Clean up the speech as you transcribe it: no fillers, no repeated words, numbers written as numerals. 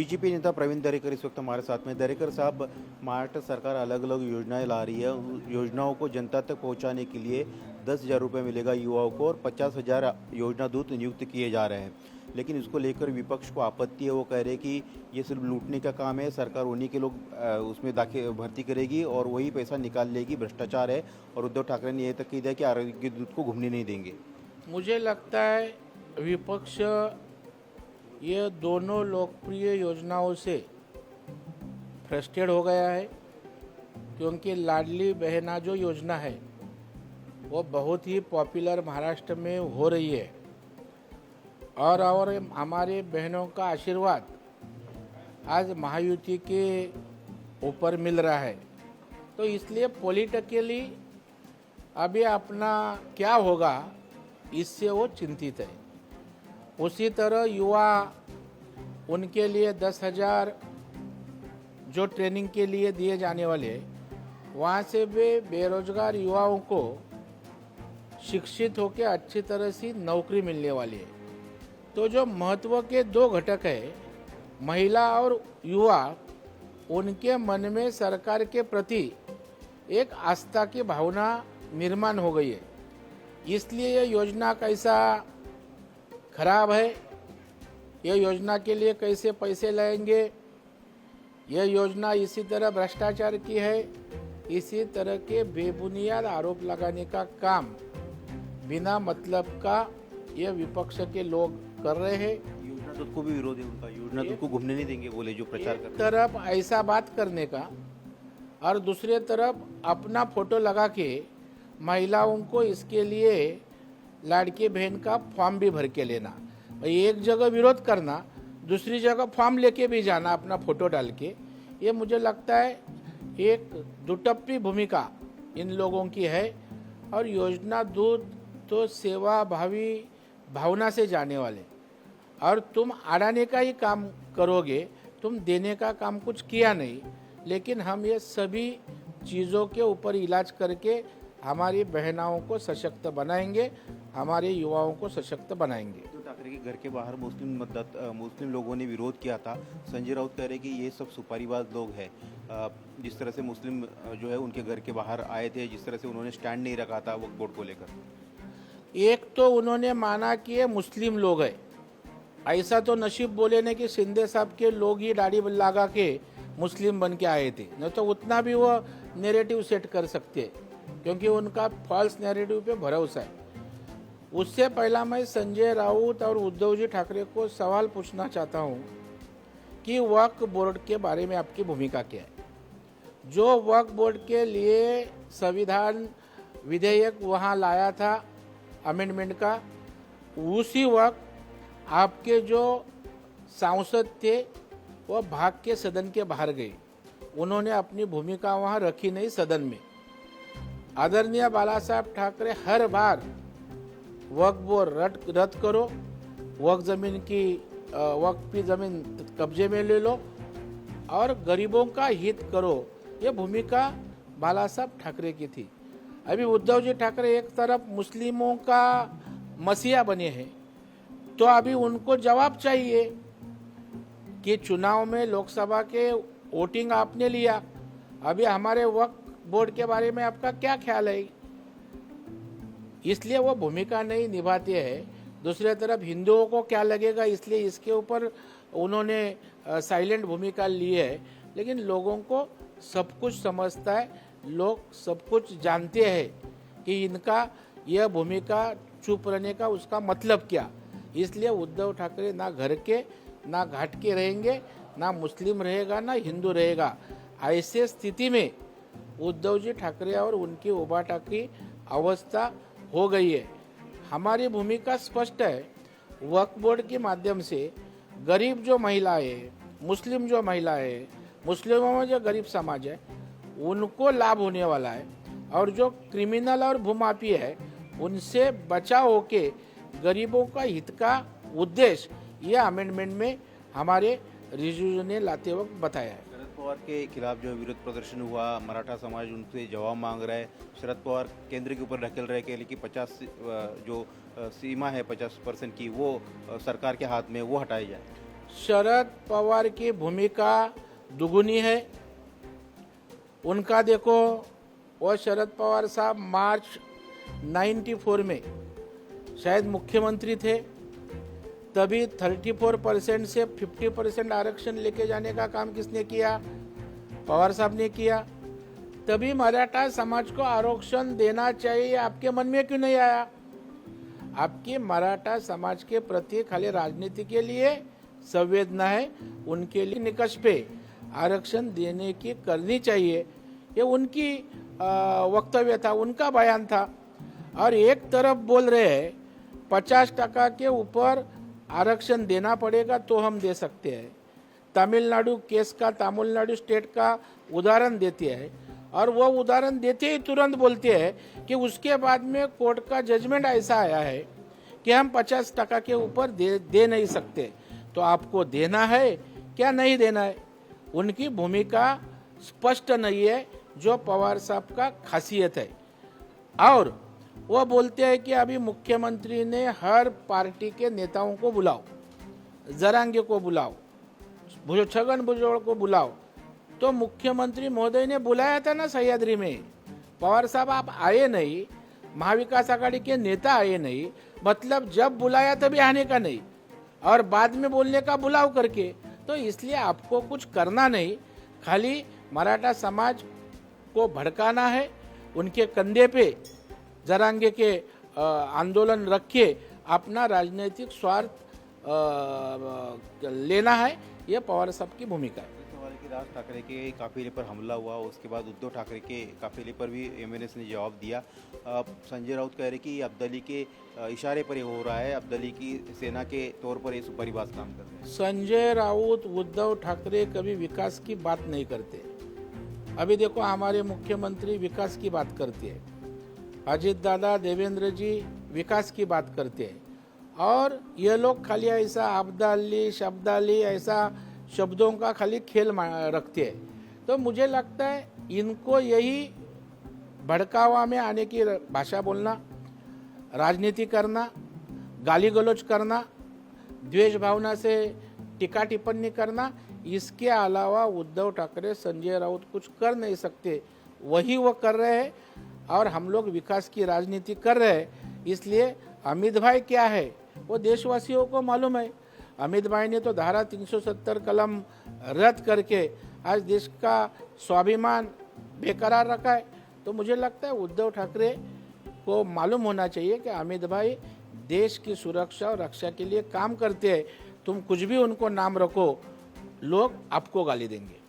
BJP नेता प्रवीण दरेकर इस वक्त हमारे साथ में। दरेकर साहब, महाराष्ट्र सरकार अलग अलग योजनाएं ला रही है। उन योजनाओं को जनता तक पहुंचाने के लिए 10,000 रुपये मिलेगा युवाओं को और 50,000 योजना दूत नियुक्त किए जा रहे हैं। लेकिन इसको लेकर विपक्ष को आपत्ति है। वो कह रहे हैं कि ये सिर्फ लूटने का काम है, सरकार उन्हीं के लोग उसमें दाखिल भर्ती करेगी और वही पैसा निकाल लेगी, भ्रष्टाचार है। और उद्धव ठाकरे ने यह तक कह दिया कि आरोग्य दूत को घूमने नहीं देंगे। मुझे लगता है विपक्ष ये दोनों लोकप्रिय योजनाओं से फ्रस्ट्रेट हो गया है, क्योंकि लाडली बहना जो योजना है वो बहुत ही पॉपुलर महाराष्ट्र में हो रही है और हमारे बहनों का आशीर्वाद आज महायुति के ऊपर मिल रहा है। तो इसलिए पॉलिटिकली अभी अपना क्या होगा इससे वो चिंतित है। उसी तरह युवा, उनके लिए 10,000 जो ट्रेनिंग के लिए दिए जाने वाले, वहाँ से भी बेरोजगार युवाओं को शिक्षित होकर अच्छी तरह से नौकरी मिलने वाली है। तो जो महत्व के दो घटक है, महिला और युवा, उनके मन में सरकार के प्रति एक आस्था की भावना निर्माण हो गई है। इसलिए ये योजना कैसा खराब है, ये योजना के लिए कैसे पैसे लाएंगे, यह योजना इसी तरह भ्रष्टाचार की है, इसी तरह के बेबुनियाद आरोप लगाने का काम बिना मतलब का ये विपक्ष के लोग कर रहे हैं। योजना दूत को भी विरोध है उनका, योजना दूत को घूमने नहीं देंगे बोले जो प्रचार कर एक तरफ ऐसा बात करने का और दूसरे तरफ अपना फोटो लगा के महिलाओं को इसके लिए लाड़की बहन का फॉर्म भी भर के लेना। एक जगह विरोध करना, दूसरी जगह फॉर्म लेके भी जाना अपना फोटो डाल के। ये मुझे लगता है एक दुटप्पी भूमिका इन लोगों की है। और योजना दूत तो सेवा भावी भावना से जाने वाले, और तुम अड़ाने का ही काम करोगे, तुम देने का काम कुछ किया नहीं। लेकिन हम ये सभी चीज़ों के ऊपर इलाज करके हमारी बहनाओं को सशक्त बनाएंगे, हमारे युवाओं को सशक्त बनाएंगे। उद्धव ठाकरे के घर के बाहर मुस्लिम लोगों ने विरोध किया था। संजय राउत कह रहे कि ये सब सुपारीबाज लोग हैं। जिस तरह से मुस्लिम जो है उनके घर के बाहर आए थे, जिस तरह से उन्होंने स्टैंड नहीं रखा था वक्फ बोर्ड को लेकर। एक तो उन्होंने माना कि ये मुस्लिम लोग हैं, ऐसा तो नसीब बोले ने कि शिंदे साहब के लोग ही दाढ़ी लगा के मुस्लिम बन के आए थे, नहीं तो उतना भी वो नैरेटिव सेट कर सकते, क्योंकि उनका फॉल्स नैरेटिव पे भरोसा है। उससे पहला मैं संजय राउत और उद्धव जी ठाकरे को सवाल पूछना चाहता हूं कि वक्फ बोर्ड के बारे में आपकी भूमिका क्या है। जो वक्फ बोर्ड के लिए संविधान विधेयक वहां लाया था अमेंडमेंट का, उसी वक्त आपके जो सांसद थे वो भाग के सदन के बाहर गए। उन्होंने अपनी भूमिका वहां रखी नहीं सदन में। आदरणीय बाला साहब ठाकरे हर बार वक्फ बोर्ड रद्द करो, वक्फ की जमीन कब्जे में ले लो और गरीबों का हित करो, ये भूमिका बाला साहब ठाकरे की थी। अभी उद्धव जी ठाकरे एक तरफ मुस्लिमों का मसीहा बने हैं, तो अभी उनको जवाब चाहिए कि चुनाव में लोकसभा के वोटिंग आपने लिया, अभी हमारे वक्फ बोर्ड के बारे में आपका क्या ख्याल है। इसलिए वो भूमिका नहीं निभाते हैं। दूसरी तरफ हिंदुओं को क्या लगेगा, इसलिए इसके ऊपर उन्होंने साइलेंट भूमिका ली है। लेकिन लोगों को सब कुछ समझता है, लोग सब कुछ जानते हैं कि इनका यह भूमिका चुप रहने का उसका मतलब क्या। इसलिए उद्धव ठाकरे ना घर के ना घाट के रहेंगे, ना मुस्लिम रहेगा ना हिंदू रहेगा। ऐसे स्थिति में उद्धव जी ठाकरे और उनकी उबाटा की अवस्था हो गई है। हमारी भूमिका स्पष्ट है। वक्फ बोर्ड के माध्यम से गरीब जो महिलाएं, मुस्लिम जो महिलाएं, मुस्लिमों में जो गरीब समाज है, उनको लाभ होने वाला है। और जो क्रिमिनल और भूमाफी है, उनसे बचाव होके गरीबों का हित का उद्देश्य ये अमेंडमेंट में हमारे रिजू ने लाते वक्त बताया है। शरद पवार के खिलाफ जो विरोध प्रदर्शन हुआ, मराठा समाज उनसे जवाब मांग रहा है। शरद पवार केंद्र के ऊपर ढकेल रहे कि 50 जो सीमा है 50% की, वो सरकार के हाथ में वो हटाई जाए। शरद पवार की भूमिका दुगुनी है। उनका देखो, वो शरद पवार साहब मार्च 94 में शायद मुख्यमंत्री थे, तभी 34% से 50% आरक्षण लेके जाने का काम किसने किया? पवार साहब ने किया। तभी मराठा समाज को आरक्षण देना चाहिए, आपके मन में क्यों नहीं आया? आपके मराठा समाज के प्रति खाली राजनीति के लिए संवेदना है, उनके लिए निकष पे आरक्षण देने की करनी चाहिए, ये उनकी वक्तव्य था, उनका बयान था। और एक तरफ बोल रहे हैं 50% के ऊपर आरक्षण देना पड़ेगा तो हम दे सकते हैं। तमिलनाडु केस का, तमिलनाडु स्टेट का उदाहरण देते हैं, और वो उदाहरण देते ही तुरंत बोलते हैं कि उसके बाद में कोर्ट का जजमेंट ऐसा आया है कि हम 50% के ऊपर दे नहीं सकते। तो आपको देना है क्या नहीं देना है? उनकी भूमिका स्पष्ट नहीं है, जो पवार साहब का खासियत है। और वो बोलते हैं कि अभी मुख्यमंत्री ने हर पार्टी के नेताओं को बुलाओ, जरांगे को बुलाओ, छगन भुजबल को बुलाओ। तो मुख्यमंत्री महोदय ने बुलाया था ना सह्याद्री में, पवार साहब आप आए नहीं, महाविकास आघाड़ी के नेता आए नहीं, मतलब जब बुलाया तभी आने का नहीं, और बाद में बोलने का बुलाव करके। तो इसलिए आपको कुछ करना नहीं, खाली मराठा समाज को भड़काना है, उनके कंधे पे जरांगे के आंदोलन रख के अपना राजनीतिक स्वार्थ लेना है, ये पवार साहब की भूमिका है। सवाल कि राज ठाकरे के काफिले पर हमला हुआ, उसके बाद उद्धव ठाकरे के काफिले पर भी एमएनएस ने जवाब दिया। संजय राउत कह रहे कि ये अब्दाली के इशारे पर ही हो रहा है, अब्दाली की सेना के तौर पर ये सुपरिवास काम कर रहे हैं। संजय राउत, उद्धव ठाकरे कभी विकास की बात नहीं करते। अभी देखो हमारे मुख्यमंत्री विकास की बात करते हैं, अजित दादा, देवेंद्र जी विकास की बात करते हैं, और ये लोग खाली ऐसा अब्दाली शब्दाली ऐसा शब्दों का खाली खेल रखते हैं। तो मुझे लगता है इनको यही भड़कावा में आने की भाषा बोलना, राजनीति करना, गाली गलौज करना, द्वेष भावना से टीका टिप्पणी करना, इसके अलावा उद्धव ठाकरे, संजय राउत कुछ कर नहीं सकते। वही वो कर रहे हैं, और हम लोग विकास की राजनीति कर रहे हैं। इसलिए अमित भाई क्या है वो देशवासियों को मालूम है। अमित भाई ने तो धारा 370 कलम रद्द करके आज देश का स्वाभिमान बेकरार रखा है। तो मुझे लगता है उद्धव ठाकरे को मालूम होना चाहिए कि अमित भाई देश की सुरक्षा और रक्षा के लिए काम करते हैं। तुम कुछ भी उनको नाम रखो, लोग आपको गाली देंगे।